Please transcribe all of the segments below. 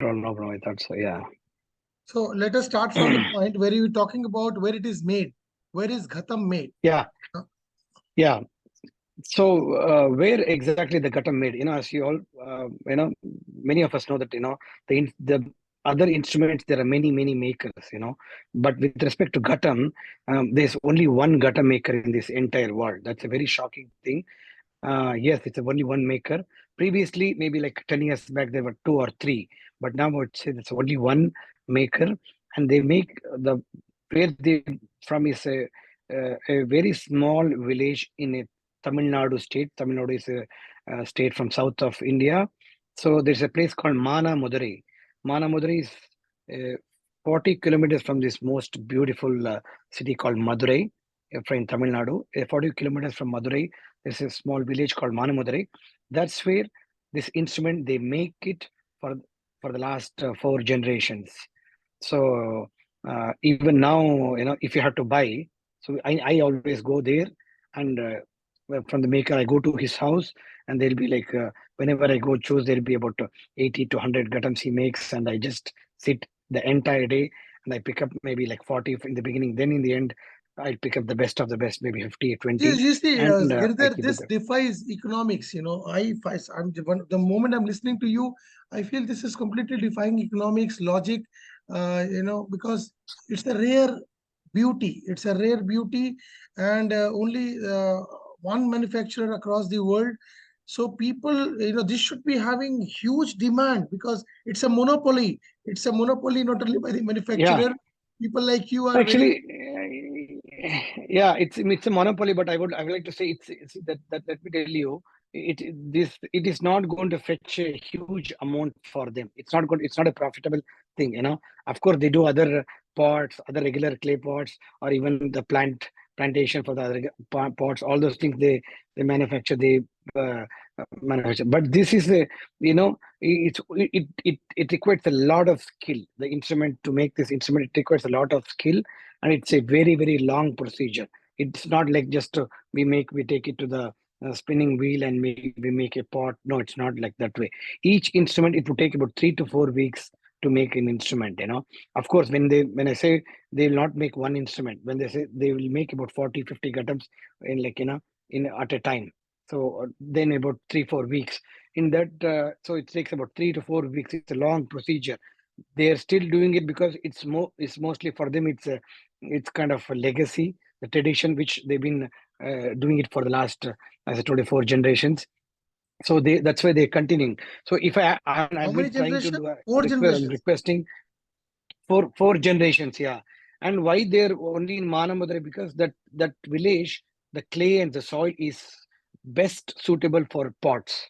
No problem. I thought so. Yeah. So let us start from the point where you were talking about where it is made. Where is Ghatam made? Yeah. Uh, Yeah. So, where exactly the Ghatam made? As you all, many of us know that, the other instruments, there are many makers, But with respect to Ghatam, there's only one Ghatam maker in this entire world. That's a very shocking thing. Yes, it's only one maker. Previously, maybe like 10 years back, there were two or three, but now I would say it's only one maker, and they make where they from is a very small village in a Tamil Nadu state. Tamil Nadu is a state from south of India. So there's a place called Mana Madurai. Mana Madurai is uh, 40 kilometers from this most beautiful city called Madurai, in Tamil Nadu. 40 kilometers from Madurai, there's a small village called Manamudurai. That's where this instrument they make it for the last four generations. So even now, if you have to buy, so I always go there, and from the maker, I go to his house, and there'll be like whenever I go choose, there'll be about 80 to 100 gatams he makes, and I just sit the entire day, and I pick up maybe like 40 in the beginning. Then in the end, I pick up the best of the best, maybe 50, You, 20, you see, and I Girdhar, keep it this there. defies economics. The moment I'm listening to you, I feel this is completely defying economics, logic, because it's a rare beauty. It's a rare beauty, and only one manufacturer across the world. So people, this should be having huge demand because it's a monopoly. It's a monopoly not only by the Yeah, manufacturer. People like you are very. actually, yeah, it's a monopoly, but I would like to say it's that let me tell you, it is not going to fetch a huge amount for them. It's not a profitable thing. Of course, they do other pots, other regular clay pots, or even the plantation for the other pots. All those things they manufacture, they manufacture. But this is a it requires a lot of skill. The instrument to make this instrument, it requires a lot of skill, and it's a very long procedure. It's not like just we take it to the spinning wheel and we make a pot. No, it's not like that way. Each instrument, it would take about 3 to 4 weeks to make an instrument. Of course, when I say they will not make one instrument, when they say they will make about 40, 50 items in in at a time. So then about 3, 4 weeks in that. So it takes about 3 to 4 weeks. It's a long procedure. They are still doing it because it's mostly for them. It's kind of a legacy, the tradition which they've been doing it for the last, as I told you, four generations. So that's why they're continuing. So if How I've many been trying to generations? do Four I'm generations. requesting four generations, yeah. And why they're only in Manamadre? Because that village, the clay and the soil is best suitable for pots,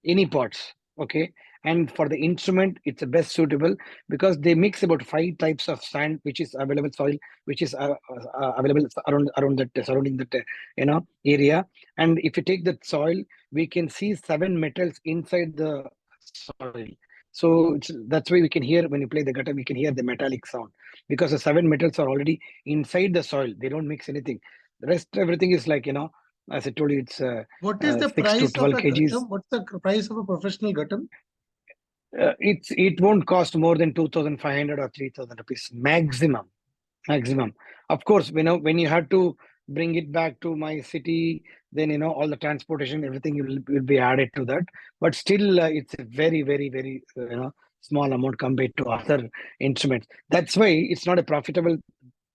any pots. Okay. And for the instrument, it's the best suitable because they mix about five types of sand which is available, soil which is available around that surrounding that area. And if you take that soil, we can see seven metals inside the soil. So that's why we can hear, when you play the guitar, we can hear the metallic sound because the seven metals are already inside the soil. They don't mix anything. The rest, everything is like, as I told you, it's What is the 6 to price of 12 a kgs. Ghatam? What's the price of a professional Ghatam? It won't cost more than 2,500 or 3,000 rupees maximum. Of course, when you have to bring it back to my city, then all the transportation, everything will be added to that. But still, it's a very small amount compared to other instruments. That's why it's not a profitable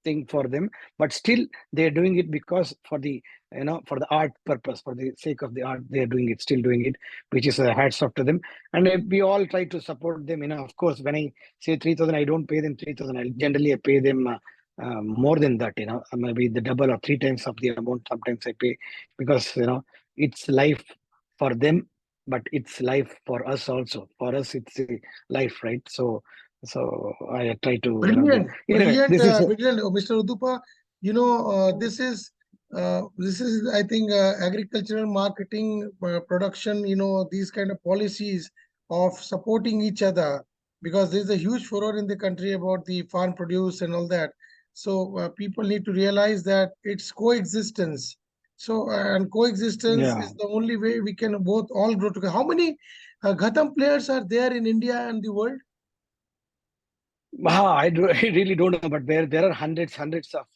thing for them, but still they're doing it because for the art purpose, for the sake of the art, they're doing it, still doing it, which is a hats off to them. And we all try to support them. Of course, when I say 3,000, I don't pay them 3,000. I pay them more than that. Maybe the double or three times of the amount sometimes I pay, because it's life for them, but it's life for us also. For us, it's a life, right? So I try to Brilliant, anyway, brilliant, this is brilliant, Mr. Udupa. This is I think agricultural marketing, production. These kind of policies of supporting each other because there's a huge furor in the country about the farm produce and all that. So people need to realize that it's coexistence. So and coexistence yeah. is the only way we can both all grow together. How many Ghatam players are there in India and the world? I really don't know, but there are hundreds of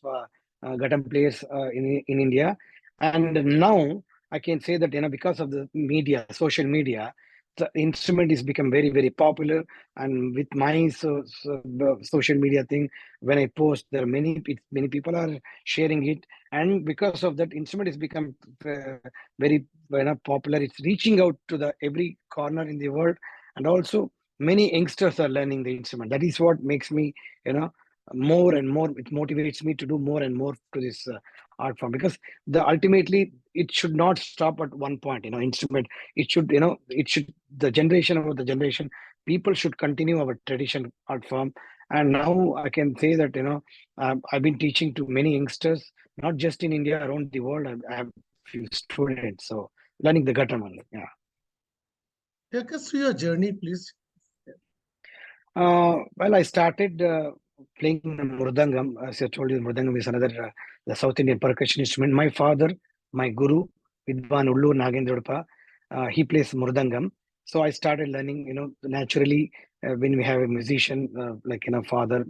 Ghatam players in India, and now I can say that because of the media, social media, the instrument is become very popular. And with my the social media thing, when I post, there are many people are sharing it, and because of that, instrument has become very popular. It's reaching out to the every corner in the world, and also many youngsters are learning the instrument. That is what makes me, you know, more and more. It motivates me to do more and more to this art form, because the ultimately it should not stop at one point. Instrument. It should, it should the generation over the generation. People should continue our tradition art form. And now I can say that I've been teaching to many youngsters, not just in India, around the world. I have few students, so learning the Ghatam only. Yeah. Take us through your journey, please. Well, I started playing the murdangam. As I told you, murdangam is another the South Indian percussion instrument. My father, my guru, Vidwan Ullu Nagendra Udupa, he plays murdangam. So I started learning. Naturally, when we have a musician like father,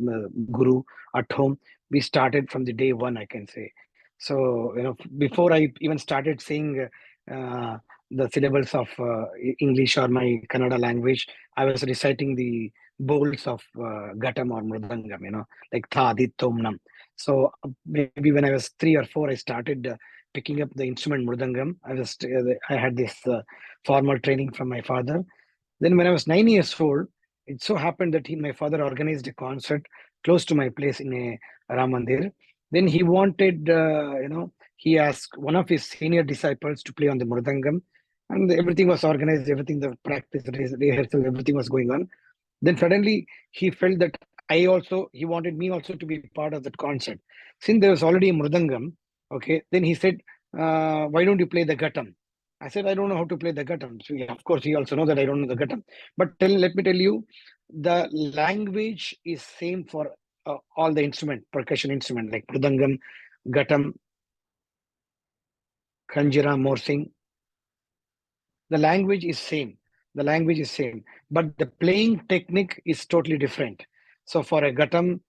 guru at home, we started from the day one, I can say. So before I even started saying the syllables of English or my Kannada language, I was reciting the bowls of Ghatam or Mridangam, like Tha, Dit, Tom, Nam. So maybe when I was 3 or 4, I started picking up the instrument Mridangam. I had this formal training from my father. Then when I was 9 years old, it so happened that my father organized a concert close to my place in a Ram Mandir. Then he wanted, he asked one of his senior disciples to play on the Mridangam, and everything was organized, everything, the practice, rehearsal, everything was going on. Then suddenly he felt that he wanted me also to be part of that concert. Since there was already a Mridangam, okay, then he said, why don't you play the Ghatam? I said, I don't know how to play the Ghatam. So of course, he also know that I don't know the Ghatam. But let me tell you, the language is same for all the percussion instrument like Mridangam, Ghatam, Khanjira, Morsing. The language is same, but the playing technique is totally different. So for a Ghatam,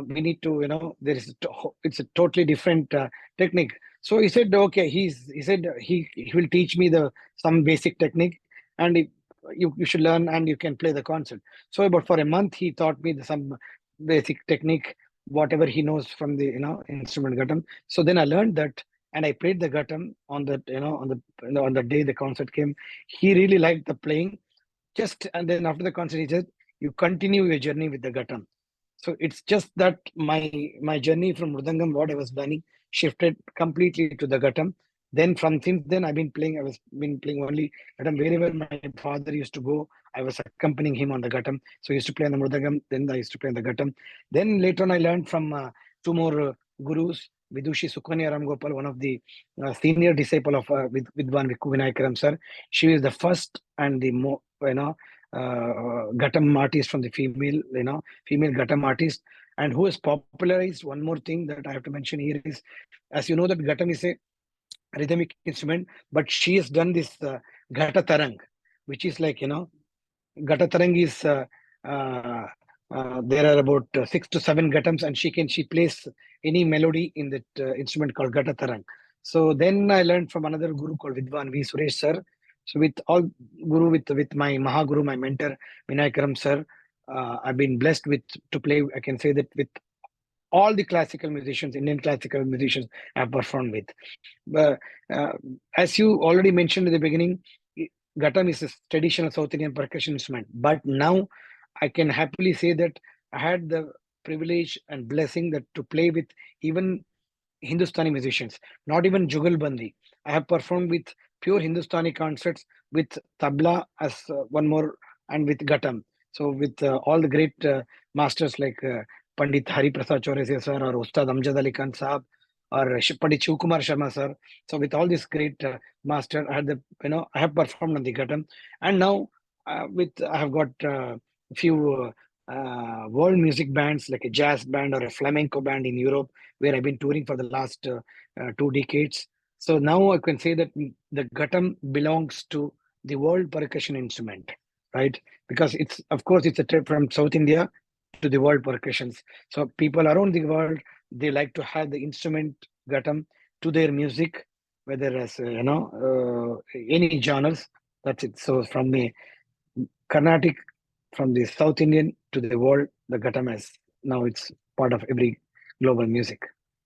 we need to, it's a totally different technique. So he said, okay, he said he will teach me the some basic technique, and you should learn and you can play the concert. So about for a month he taught me some basic technique, whatever he knows from the instrument Ghatam. So then I learned that, and I played the Ghatam on that, on the day the concert came. He really liked the playing. And then after the concert, he said, "You continue your journey with the Ghatam." So it's just that my journey from Mridangam, what I was learning, shifted completely to the Ghatam. Then since then I've been playing. I was been playing only Ghatam wherever my father used to go. I was accompanying him on the Ghatam. So he used to play on the Mridangam. Then I used to play on the Ghatam. Then later on, I learned from two more gurus. Vidushi Sukanya Ram Gopal, one of the senior disciple of Vidwan Vikku Vinayakaram sir. She is the first and the more Ghatam artist from the female Ghatam artist, and who has popularized one more thing that I have to mention here is, as you know, that Ghatam is a rhythmic instrument, but she has done this Ghata Tarang, which is like, Ghata Tarang is there are about 6 to 7 Ghatams, and she plays any melody in that instrument called Ghata Tarang. So then I learned from another guru called Vidwan V. Suresh sir. So with all guru, with my Mahaguru, my mentor Vinayakaram sir, I've been blessed with to play. I can say that with all the classical musicians, Indian classical musicians I've performed with. But as you already mentioned in the beginning, Ghatam is a traditional South Indian percussion instrument. But now I can happily say that I had the privilege and blessing that to play with even Hindustani musicians, not even Jugalbandi. I have performed with pure Hindustani concerts with tabla as one more, and with Ghatam. So with all the great masters like Pandit Hari Prasad Chaurasia sir, or Ustad Amjad Ali Khan Saab, or Pandit Shiv Kumar Sharma sir. So with all these great master, I have performed on the Ghatam, and now I have got a few world music bands like a jazz band or a flamenco band in Europe, where I've been touring for the last 2 decades. So now I can say that the Ghatam belongs to the world percussion instrument, right? Because it's, of course, it's a trip from South India. to the world percussions. So people around the world, they like to have the instrument Ghatam to their music, whether as any genres. That's it. So from the Carnatic, from the South Indian to the world, the Ghatam has now it's part of every global music.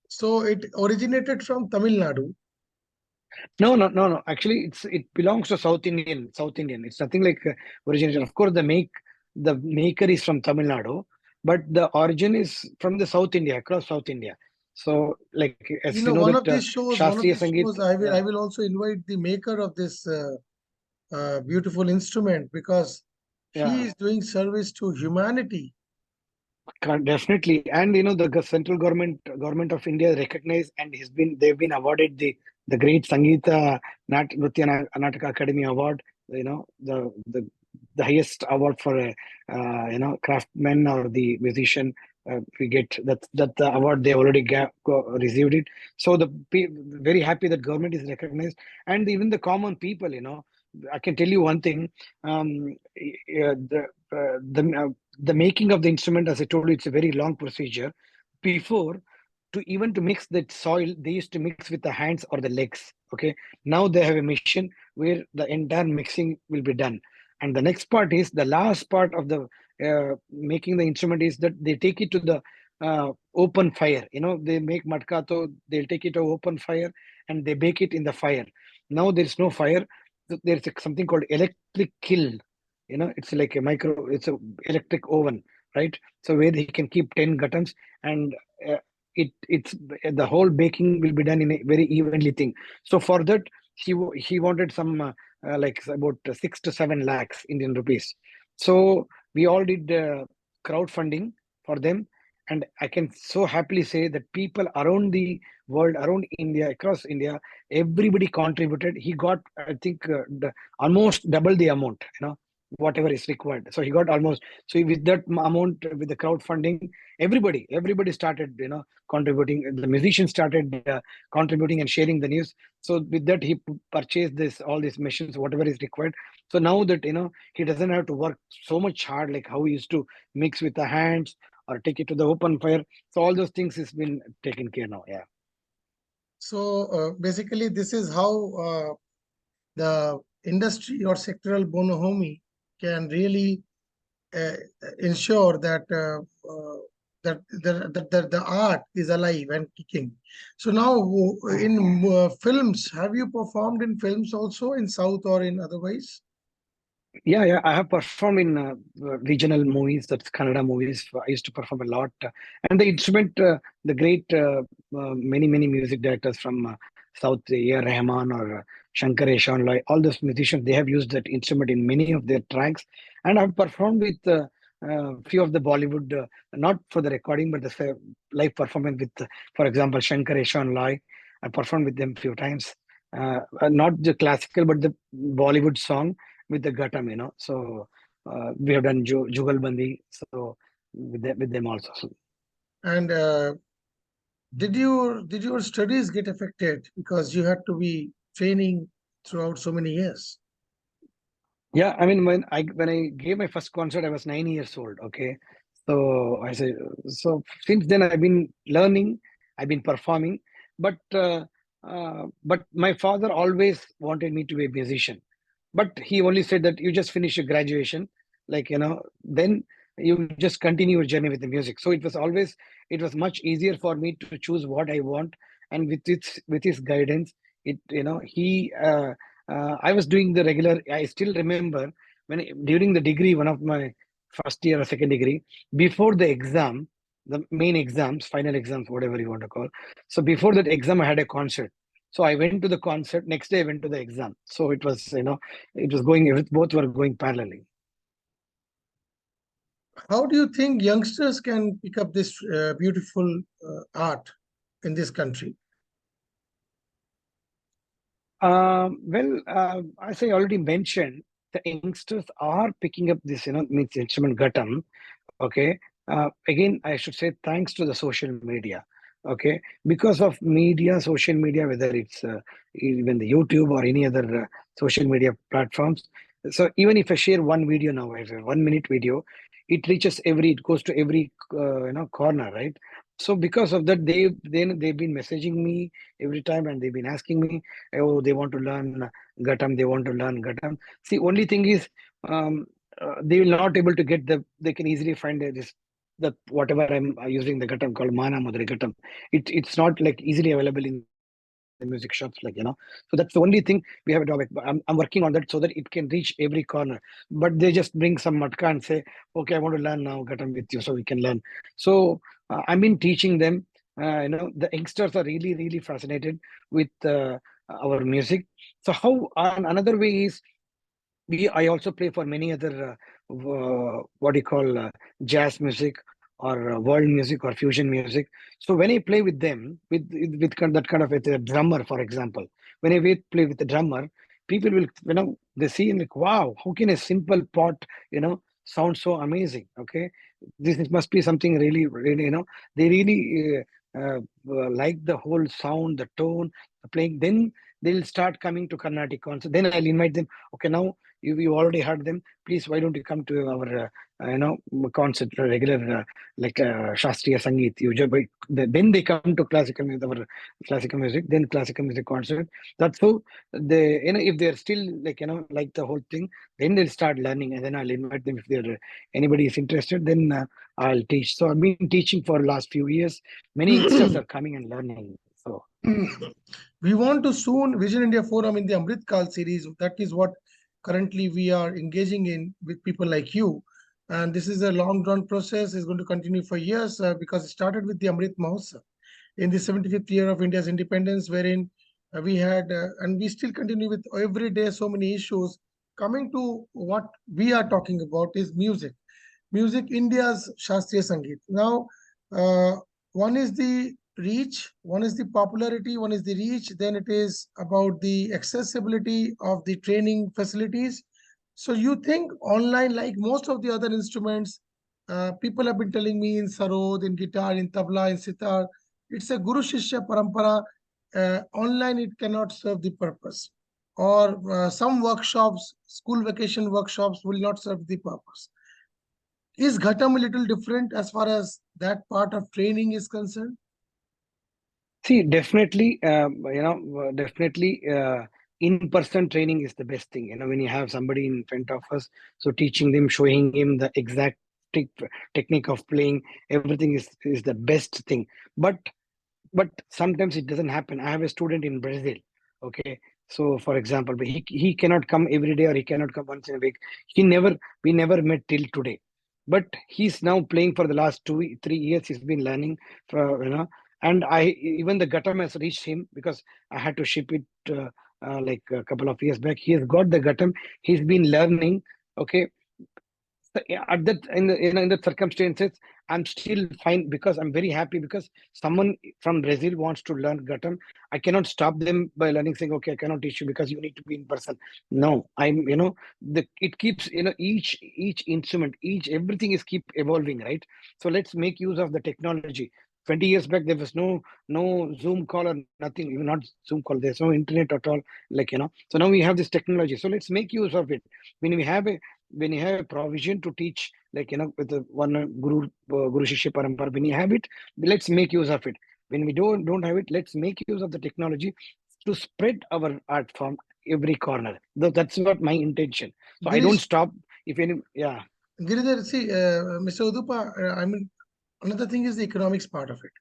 So it originated from Tamil Nadu. No, no, no, no. Actually, it belongs to South Indian. South Indian. It's nothing like origination. Of course, the maker is from Tamil Nadu, but the origin is from the South India, across South India. So, like as You you know, know one that of these shows, Shastriya Sangeet, I yeah, will also invite the maker of this beautiful instrument because he yeah, is doing service to humanity. definitely. And you know the central government of India recognized, and they've been awarded the great Sangeeta Nrutya Nataka Academy Award. You know the highest award for a craftsman or the musician. We get that the award they already received it. So very happy that government is recognized, and even the common people. I can tell you one thing. The making of the instrument, as I told you, it's a very long procedure. Before, to mix that soil, they used to mix with the hands or the legs. Okay, now they have a machine where the entire mixing will be done. And the next part is the last part of the making the instrument is that they take it to the open fire. They make matkato, they'll take it to open fire and they bake it in the fire. Now there's no fire. There's something called electric kiln. It's like it's a electric oven, right? So where he can keep 10 gatams, and uh, it's the whole baking will be done in a very evenly thing. So for that, he wanted some like about 6 to 7 lakhs Indian rupees. So we all did crowdfunding for them, and I can so happily say that people around the world, around India, across India, everybody contributed. He got, I think, almost double the amount. Whatever is required. So he got almost. So with that amount, with the crowdfunding, everybody started, contributing. The musicians started contributing and sharing the news. So with that, he purchased all these machines, whatever is required. So now that he doesn't have to work so much hard like how he used to mix with the hands or take it to the open fire. So all those things has been taken care now. Yeah. So basically, this is how the industry or sectoral bonhomie can really uh, ensure that the art is alive and kicking. So now in films, have you performed in films also in South or in otherwise? Yeah, yeah. I have performed in regional movies, that's Kannada movies. I used to perform a lot. And the instrument, the great many music directors from South, A.R. Rahman or Shankar Ehsaan Loy, all those musicians, they have used that instrument in many of their tracks. And I've performed with few of the Bollywood, not for the recording, but the live performance with, for example, Shankar Ehsaan Loy. I performed with them few times. Not the classical, but the Bollywood song with the Ghatam. So we have done Jugalbandi. So with them also. So, And did your studies get affected because you had to be training throughout so many years? yeah, I mean when I gave my first concert, I was 9 years old. Okay, so I say so since then I've been learning, I've been performing, but my father always wanted me to be a musician. But he only said that you just finish your graduation, like then you just continue your journey with the music. So it was much easier for me to choose what I want. And with his guidance, I was doing the regular. I still remember during the degree, one of my first year or second degree, before the exam, the main exams, final exams, whatever you want to call. So before that exam, I had a concert. So I went to the concert. Next day, I went to the exam. So it was going. Both were going parallelly. How do you think youngsters can pick up this beautiful art in this country? Well, as I already mentioned, the youngsters are picking up this, means instrument Ghatam. Okay. Again, I should say thanks to the social media. Okay, because of media, social media, whether it's even the YouTube or any other social media platforms, So even if I share one video now, as a 1 minute video, it goes to every corner, right? So because of that, they've been messaging me every time, and they've been asking me, oh, they want to learn Ghatam, they want to learn Ghatam. See, only thing is, um, they will not able to get they can easily find this that whatever I'm using the Ghatam called Mana Madhuri Ghatam. It's not like easily available in the music shops, So that's the only thing we have a drawback. But I'm working on that so that it can reach every corner. But they just bring some matka and say, okay, I want to learn now Ghatam with you, so we can learn. So I've been teaching them. The youngsters are really, really fascinated with our music. So how another way is, I also play for many other what do you call jazz music, or world music, or fusion music. So when I play with them, that kind of, with a drummer, for example, when play with the drummer, people will, they see like, wow, how can a simple pot, sound so amazing? Okay, must be something really, really, they really like the whole sound, the tone, the playing. Then they'll start coming to Carnatic concert. Then I'll invite them. Okay, now you already heard them. Please, why don't you come to our concert, regular Shastriya Sangeet? Then they come to classical music, our classical music, then classical music concert. That's how they, if they're still like the whole thing, then they'll start learning, and then I'll invite them if they're anybody is interested. Then I'll teach. So I've been teaching for last few years. Many youngsters are coming and learning. So we want to soon Vision India Forum in the Amrit Kal series. That is what currently we are engaging in with people like you. And this is a long drawn process. It's going to continue for years because it started with the Amrit Mahotsav in the 75th year of India's independence, wherein we had, and we still continue with every day so many issues. Coming to what we are talking about is music. Music, India's Shastriya Sangeet. Now, uh, one is the reach, one is the popularity, one is the reach, then it is about the accessibility of the training facilities. So you think online, like most of the other instruments, people have been telling me in sarod, in guitar, in tabla, in sitar, it's a guru shishya parampara. Online, it cannot serve the purpose. Or some workshops, school vacation workshops will not serve the purpose. Is Ghatam a little different as far as that part of training is concerned? see, definitely, definitely, in-person training is the best thing. When you have somebody in front of us, so teaching them, showing him the exact technique of playing, everything is the best thing. But sometimes it doesn't happen. I have a student in Brazil. Okay, so for example, but he cannot come every day, or he cannot come once in a week. We never met till today, but he's now playing for the last 2 3 years. He's been learning for, and I even the Ghatam has reached him, because I had to ship it like a couple of years back. He has got the Ghatam. He's been learning. Okay, so, yeah, at that in the circumstances, I'm still fine, because I'm very happy, because someone from Brazil wants to learn Ghatam. I cannot stop them by learning, saying, okay, I cannot teach you because you need to be in person. No, I'm, it keeps, each instrument, each everything is keep evolving, right? So let's make use of the technology. 20 years back, there was no Zoom call or nothing, even not Zoom call. There's no internet at all, So now we have this technology. So let's make use of it. When we have a when you have a provision to teach, with the one guru shishya parampara, when you have it, let's make use of it. When we don't have it, let's make use of the technology to spread our art form every corner. That's what my intention. So I don't Girish, stop. If any, yeah. Giridhar, see, Mr. Udupa, I mean, another thing is the economics part of it.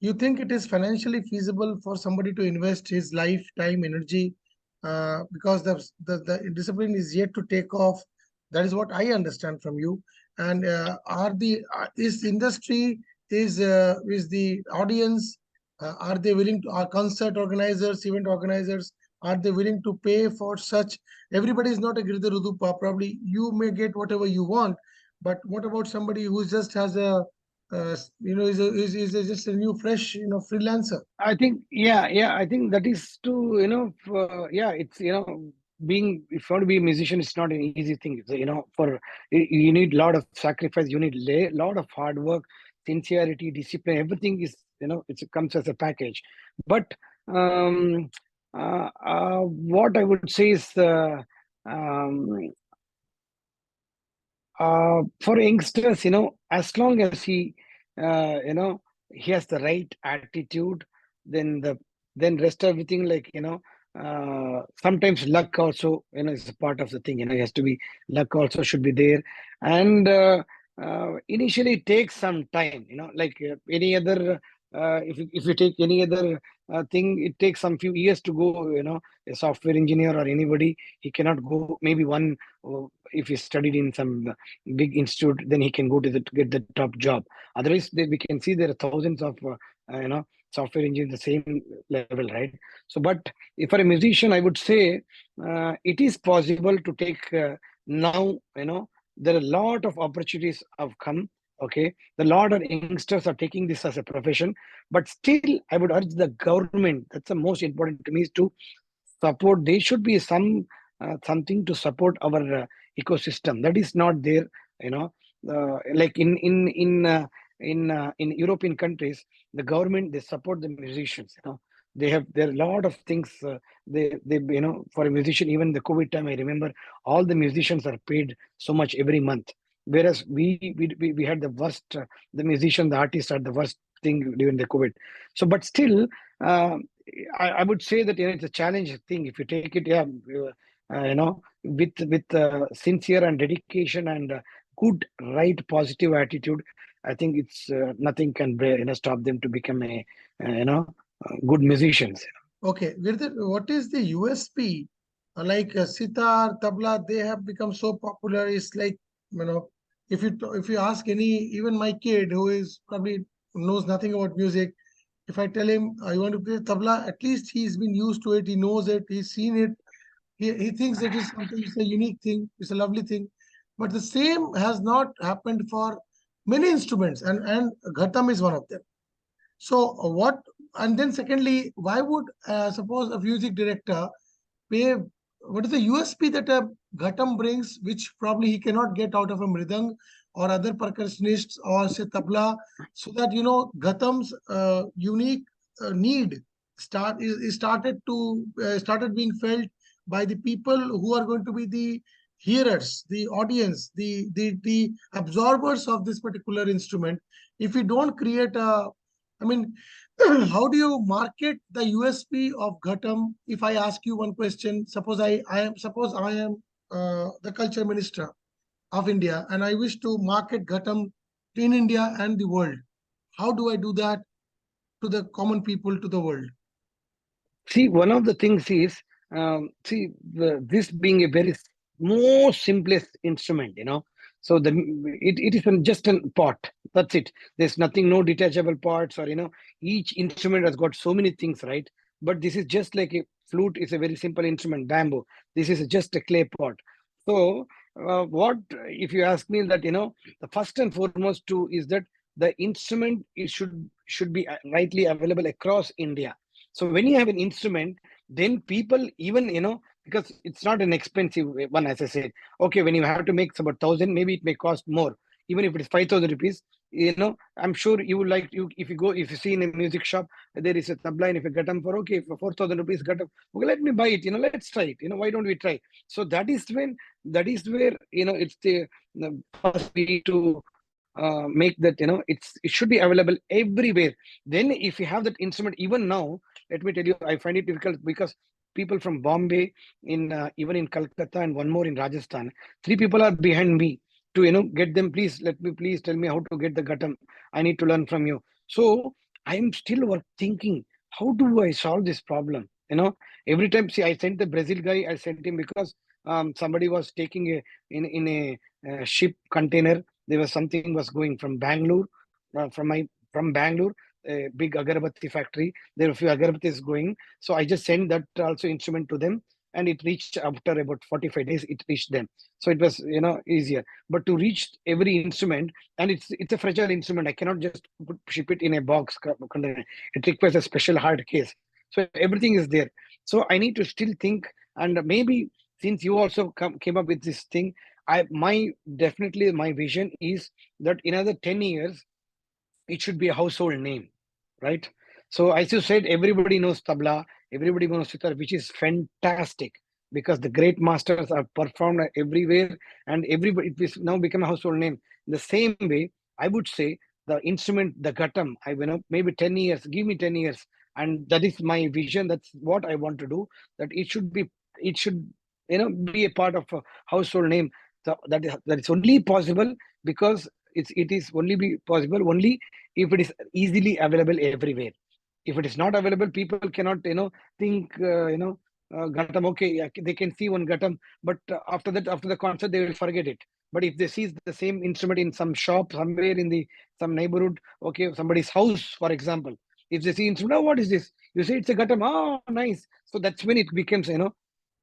You think it is financially feasible for somebody to invest his life, time, energy, because the discipline is yet to take off. That is what I understand from you. And is industry, is the audience, are they willing to, are concert organizers, event organizers, are they willing to pay for such? Everybody is not a Girdhar Udupa. Probably you may get whatever you want, but what about somebody who just has a just a new fresh freelancer? I think, yeah. I think that is to, yeah. It's, being, if you want to be a musician, it's not an easy thing. So, for you need a lot of sacrifice. You need a lot of hard work, sincerity, discipline. Everything is, it comes as a package. But what I would say is, um, For youngsters, as long as he has the right attitude, then rest everything, like, sometimes luck also, is a part of the thing. He has to be, luck also should be there. And initially it takes some time, like any other, if you take any other thing, it takes some few years to go. A software engineer or anybody, he cannot go maybe one, if he studied in some big institute, then he can go to get the top job. Otherwise, we can see there are thousands of software engineers the same level, right? So, but if for a musician, I would say it is possible to take now. There are a lot of opportunities have come. Okay, the lot of youngsters are taking this as a profession, but still, I would urge the government. That's the most important to me, is to support. There should be something to support our ecosystem that is not there. you know like in European countries, the government, they support the musicians. They have, there are a lot of things. They for a musician, even the COVID time, I remember all the musicians are paid so much every month, whereas we had the worst, the musician, the artists are the worst thing during the COVID. So but still, uh, I would say that, it's a challenge thing. If you take it, yeah, with sincere and dedication and good, right, positive attitude, I think it's nothing can stop them to become a good musicians. Okay, Girdhar, what is the USP? Like sitar, tabla, they have become so popular. It's like, if you ask any, even my kid who is probably knows nothing about music, if I tell him I want to play tabla, at least he's been used to it. He knows it. He's seen it. He thinks it is something. It's a unique thing. It's a lovely thing. But the same has not happened for many instruments, and Ghatam is one of them. So what? And then secondly, why would suppose a music director pay? What is the USP that a Ghatam brings, which probably he cannot get out of a mridang or other percussionists or say tabla, so that Ghatam's unique need is started being felt by the people who are going to be the hearers, the audience, the absorbers of this particular instrument. If we don't create a, I mean, how do you market the USP of Ghatam? If I ask you one question, suppose I am the culture minister of India and I wish to market Ghatam in India and the world. How do I do that to the common people, to the world? See, one of the things is, this being a very most simplest instrument, so it is just a pot. That's it. There's nothing, no detachable parts, or each instrument has got so many things, right? But this is just like a flute is a very simple instrument, bamboo. This is just a clay pot. So, what if you ask me that, the first and foremost too is that the instrument should be rightly available across India. So when you have an instrument, then people, even, because it's not an expensive one, as I said. Okay, when you have to make about 1,000, maybe it may cost more. Even if it is 5,000 rupees, I'm sure you would like to, if you see in a music shop, there is a tabla, and if you get them for, okay, for 4,000 rupees, get them, okay, let me buy it, let's try it, why don't we try? So that is where, it's the first we need to make that, it should be available everywhere. Then if you have that instrument, even now, let me tell you, I find it difficult because people from Bombay, in even in Calcutta, and one more in Rajasthan, three people are behind me to get them. Please tell me how to get the Ghatam. I need to learn from you. So I am still thinking, how do I solve this problem? Every time, see, I sent the Brazil guy, I sent him because somebody was taking in a ship container. There was something was going from Bangalore, from Bangalore, a big agarbatti factory. There were a few agarbattis going. So I just sent that also instrument to them, and it reached after about 45 days. It reached them, so it was easier. But to reach every instrument, and it's a fragile instrument. I cannot just ship it in a box container. It requires a special hard case. So everything is there. So I need to still think, and maybe since you also came up with this thing, definitely my vision is that in another 10 years it should be a household name, right? So as you said, everybody knows tabla, everybody knows sitar, which is fantastic. because the great masters are performed everywhere, and everybody, it is now become a household name. The same way, I would say the instrument, the ghatam, maybe 10 years, give me 10 years, and that is my vision. That's what I want to do. That it should, be a part of a household name. So that is only possible because it is only be possible only if it is easily available everywhere. If it is not available, people cannot, think, Ghatam, okay, yeah, they can see one Ghatam, but after that, after the concert, they will forget it. But if they see the same instrument in some shop somewhere in the some neighborhood, okay, somebody's house, for example, if they see instrument, oh, what is this? You say it's a Ghatam, oh, nice. So that's when it becomes,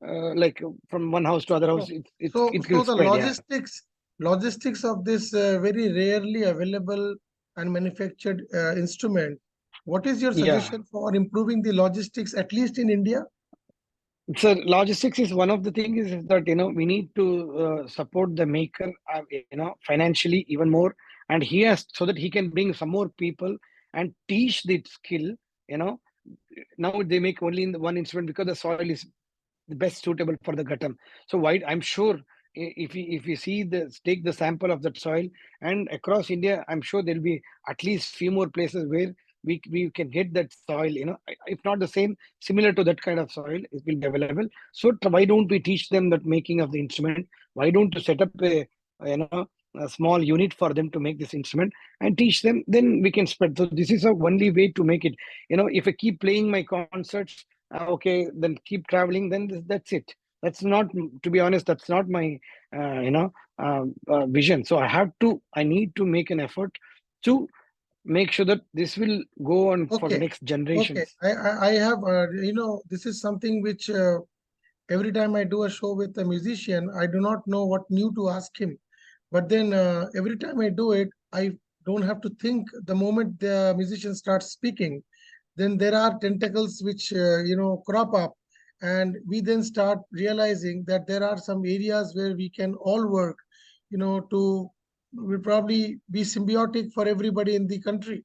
like from one house to other So, house, it will so the spread. Yeah, logistics of this very rarely available and manufactured instrument. What is your yeah. suggestion for improving the logistics, at least in India? So logistics is one of the things is that we need to support the maker, financially even more, and he has so that he can bring some more people and teach the skill. You know, now they make only in the one instrument because the soil is the best suitable for the guttam. So why I'm sure if you see the take the sample of that soil and across India, I'm sure there'll be at least few more places where we can get that soil. If not the same, similar to that kind of soil, it will be available. So why don't we teach them that making of the instrument? Why don't you set up a small unit for them to make this instrument and teach them? Then we can spread. So this is a only way to make it. If I keep playing my concerts, okay, then keep traveling, then that's it. That's not, to be honest, that's not my vision. So I need to make an effort to make sure that this will go on for Okay, next okay. generations. I have, this is something which every time I do a show with a musician, I do not know what new to ask him. But then every time I do it, I don't have to think. The moment the musician starts speaking, then there are tentacles which crop up, and we then start realizing that there are some areas where we can all work, to will probably be symbiotic for everybody in the country.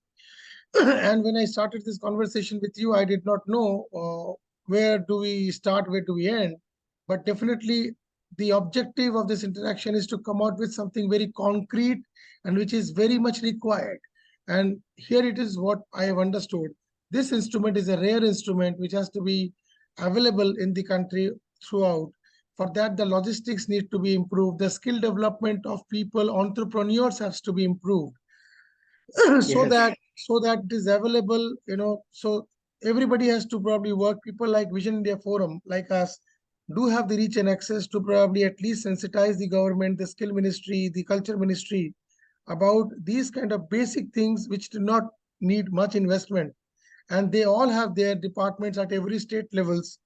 And when I started this conversation with you, I did not know where do we start, where do we end. But definitely, the objective of this interaction is to come out with something very concrete and which is very much required. And here it is what I have understood. This instrument is a rare instrument which has to be available in the country throughout. For that, the logistics need to be improved. The skill development of people, entrepreneurs has to be improved so Yes, that it is available, so everybody has to probably work. People like Vision India Forum, like us, do have the reach and access to probably at least sensitize the government, the skill ministry, the culture ministry about these kind of basic things which do not need much investment. And they all have their departments at every state levels,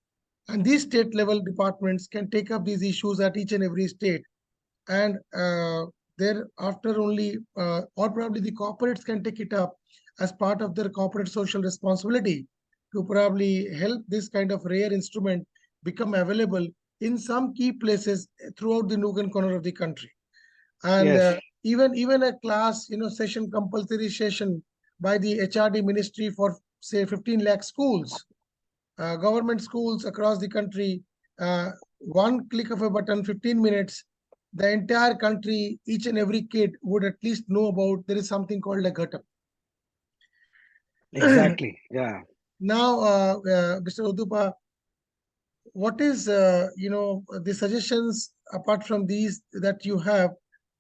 and these state level departments can take up these issues at each and every state. And thereafter only, or probably the corporates can take it up as part of their corporate social responsibility to probably help this kind of rare instrument become available in some key places throughout the nook and corner of the country. And yes, even a class, session, compulsory session by the HRD ministry for say 15 lakh schools, government schools across the country, one click of a button, 15 minutes, the entire country, each and every kid would at least know about there is something called a Ghatam. exactly. Yeah. Now, Mr. Udupa, what is, the suggestions apart from these that you have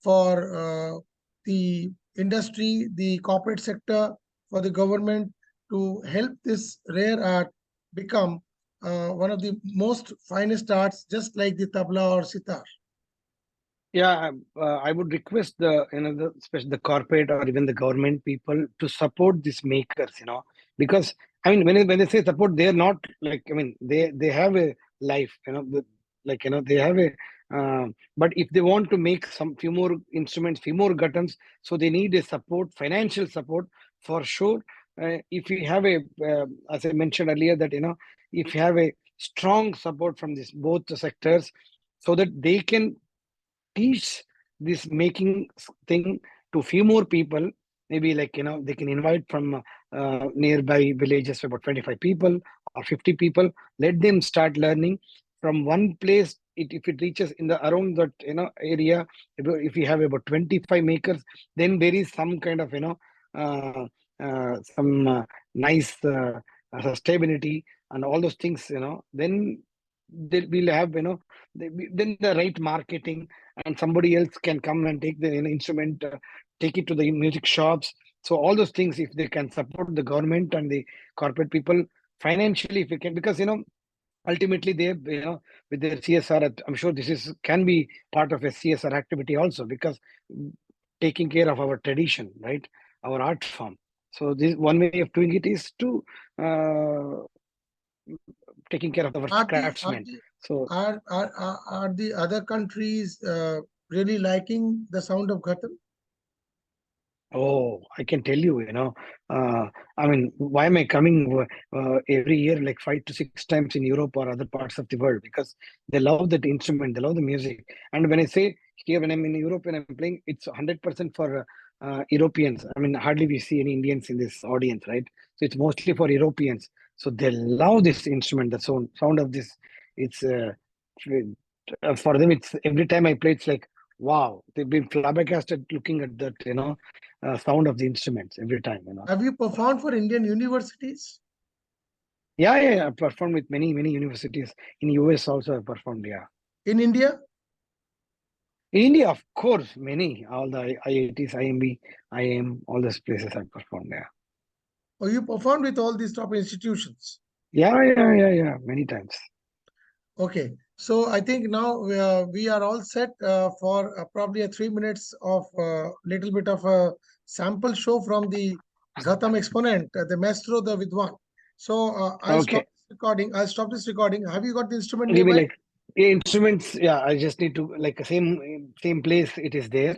for the industry, the corporate sector, for the government to help this rare art become one of the most finest arts, just like the tabla or sitar? Yeah, I would request especially the corporate or even the government people to support these makers. Because I mean, when they say support, they are not like, I mean, they have a life. Like, they have a. But if they want to make some few more instruments, few more guttons, so they need a support, financial support for sure. If we have as I mentioned earlier, that if you have a strong support from this both the sectors, so that they can teach this making thing to few more people. Maybe like they can invite from nearby villages about 25 people or 50 people. Let them start learning. from one place, if it reaches in the around that area, if you have about 25 makers, then there is some kind of uh, some nice sustainability and all those things, then they will have then the right marketing, and somebody else can come and take the instrument, take it to the music shops. So all those things, if they can support the government and the corporate people financially, if we can, because ultimately they with their CSR, I'm sure this is can be part of a CSR activity also, because taking care of our tradition, right, our art form. So this one way of doing it is to taking care of our Are the are craftsmen. the So are the other countries really liking the sound of Ghatam? oh, I can tell you, I mean, why am I coming every year like 5 to 6 times in Europe or other parts of the world? Because they love that instrument, they love the music. And when I say here, when I'm in Europe and I'm playing, it's 100% for Europeans. I mean, hardly we see any Indians in this audience, right? So it's mostly for Europeans. So they love this instrument, the sound of this. It's for them. It's every time I play, it's like wow, they've been flabbergasted looking at that, sound of the instruments every time. Have you performed for Indian universities Yeah, yeah, yeah. I performed with many, many universities in US also. I performed, yeah. in India? In India, of course, many, all the IITs, IMB, IIM, all those places I performed, yeah. Or you performed with all these top institutions? Yeah, yeah, yeah, yeah, many times. Okay, so I think now we are all set for probably a 3 minutes of little bit of a sample show from the Ghatam exponent, the Maestro, the Vidwan. So I'll stop Okay. this recording. I'll stop this recording. Have you got the instrument Give me nearby? like instruments. Yeah, I just need to like same place it is there.